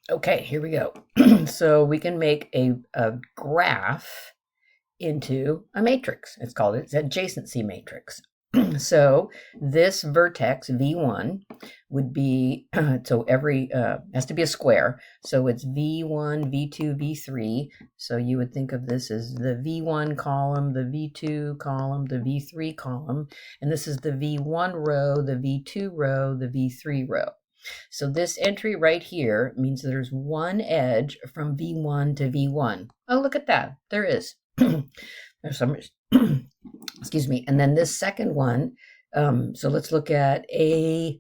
Okay, here we go. So we can make a graph into a matrix. It's called its adjacency matrix. So this vertex V1 would be, so every, has to be a square. So it's V1, V2, V3. So you would think of this as the V1 column, the V2 column, the V3 column. And this is the V1 row, the V2 row, the V3 row. So this entry right here means there's one edge from V1 to V1. Oh, look at that. There is. There's some, excuse me. And then this second one, so let's look at A2,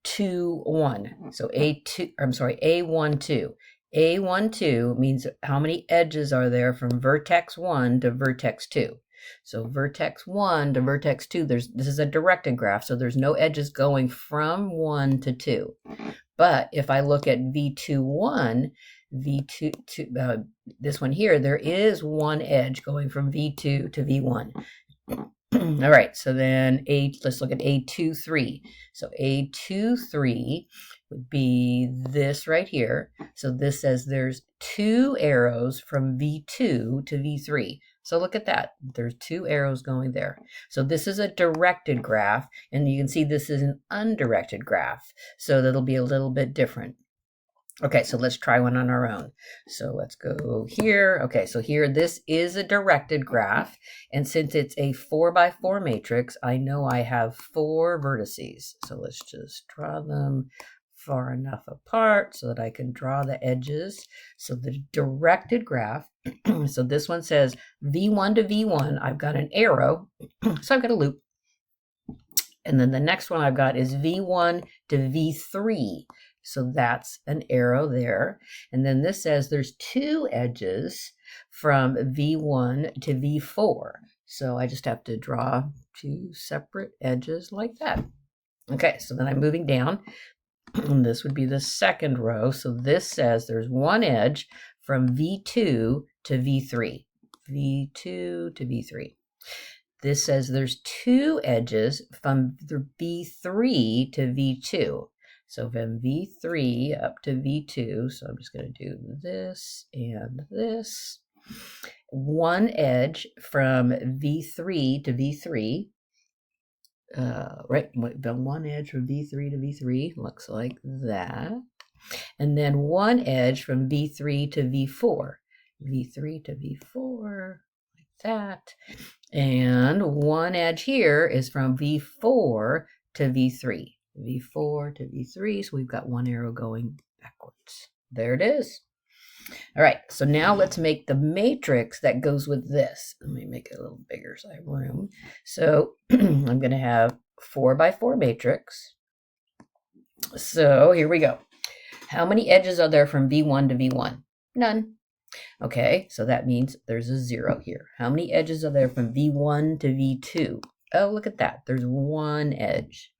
1. So A2, I'm sorry, A1, 2. A1, 2 means how many edges are there from vertex 1 to vertex 2. So vertex 1 to vertex 2, this is a directed graph, so there's no edges going from 1 to 2. But if I look at V2, V2, this one here, there is one edge going from V2 to V1. All right, so then let's look at A2, 3. So A2, 3 would be this right here. So this says there's two arrows from V2 to V3. So look at that. There's two arrows going there. So this is a directed graph, and you can see this is an undirected graph. So that'll be a little bit different. Okay, so let's try one on our own. So let's go here. Okay, so here, this is a directed graph. And since it's a 4x4 matrix, I know I have 4 vertices. So let's just draw them far enough apart so that I can draw the edges. So the directed graph, so this one says V1 to V1, I've got an arrow, so I've got a loop. And then the next one I've got is V1 to V3. So that's an arrow there. And then this says there's two edges from V1 to V4. So I just have to draw two separate edges like that. Okay, so then I'm moving down. And this would be the second row. So this says there's one edge from V2 to V3. V2 to V3. This says there's two edges from the V3 to V2. So from V3 up to V2, so I'm just going to do this and this. One edge from V3 to V3. Right, the one edge from V3 to V3 looks like that. And then one edge from V3 to V4. V3 to V4, like that. And one edge here is from V4 to V3. V4 to V3, so we've got one arrow going backwards. There it is. All right, so now let's make the matrix that goes with this. Let me make it a little bigger so I have room. So I'm going to have 4x4 matrix. So here we go. How many edges are there from V1 to V1? None. Okay, so that means there's a 0 here. How many edges are there from V1 to V2? Oh, look at that. There's one edge.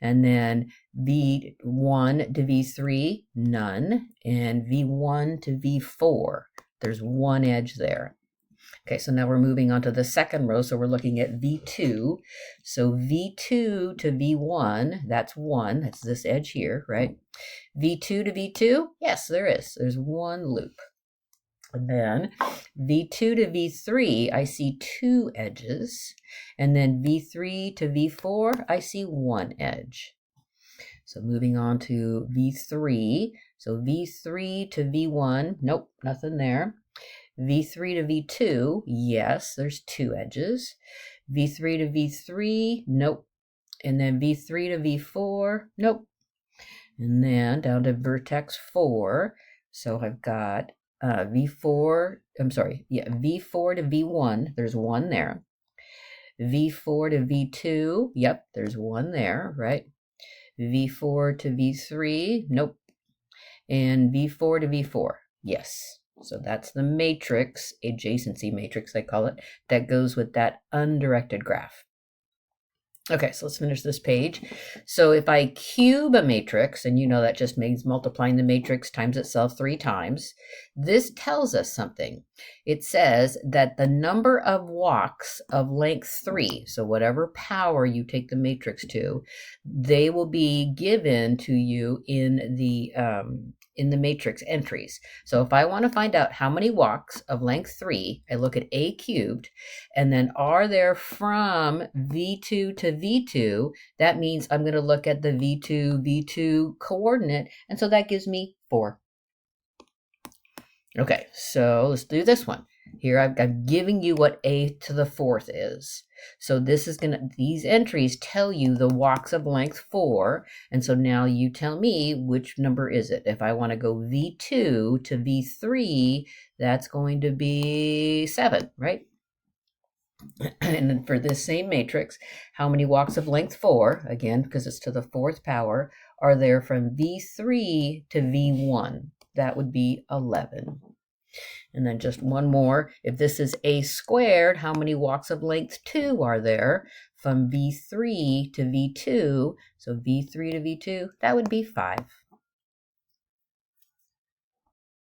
And then V1 to V3, none. And V1 to V4, there's one edge there. Okay, so now we're moving on to the second row. So we're looking at V2. So V2 to V1, that's 1. That's this edge here, right? V2 to V2, yes, there is. There's one loop. And then V2 to V3, I see two edges. And then V3 to V4, I see one edge. So moving on to V3. So V3 to V1, nope, nothing there. V3 to V2, yes, there's two edges. V3 to V3, nope. And then V3 to V4, nope. And then down to vertex 4. So I've got V4 to V1, there's one there. V4 to V2, yep, there's one there, right? V4 to V3, nope. And V4 to V4, yes. So that's the matrix, adjacency matrix, I call it, that goes with that undirected graph. Okay, so let's finish this page. So if I cube a matrix, and you know that just means multiplying the matrix times itself 3 times, this tells us something. it says that the number of walks of length 3, so whatever power you take the matrix to, they will be given to you in the matrix entries. So if I want to find out how many walks of length 3, I look at a cubed, and then are there from v2 to v2, that means I'm going to look at the v2 coordinate, and so that gives me 4. Okay, so let's do this one. Here I'm giving you what a to the 4th is. So this is these entries tell you the walks of length 4, and so now you tell me which number is it. If I want to go v2 to v3, that's going to be 7, right? And then for this same matrix, how many walks of length 4, again, because it's to the 4th power, are there from v3 to v1? That would be 11. And then just one more. If this is a squared, how many walks of length 2 are there from v3 to v2? So v3 to v2, that would be 5.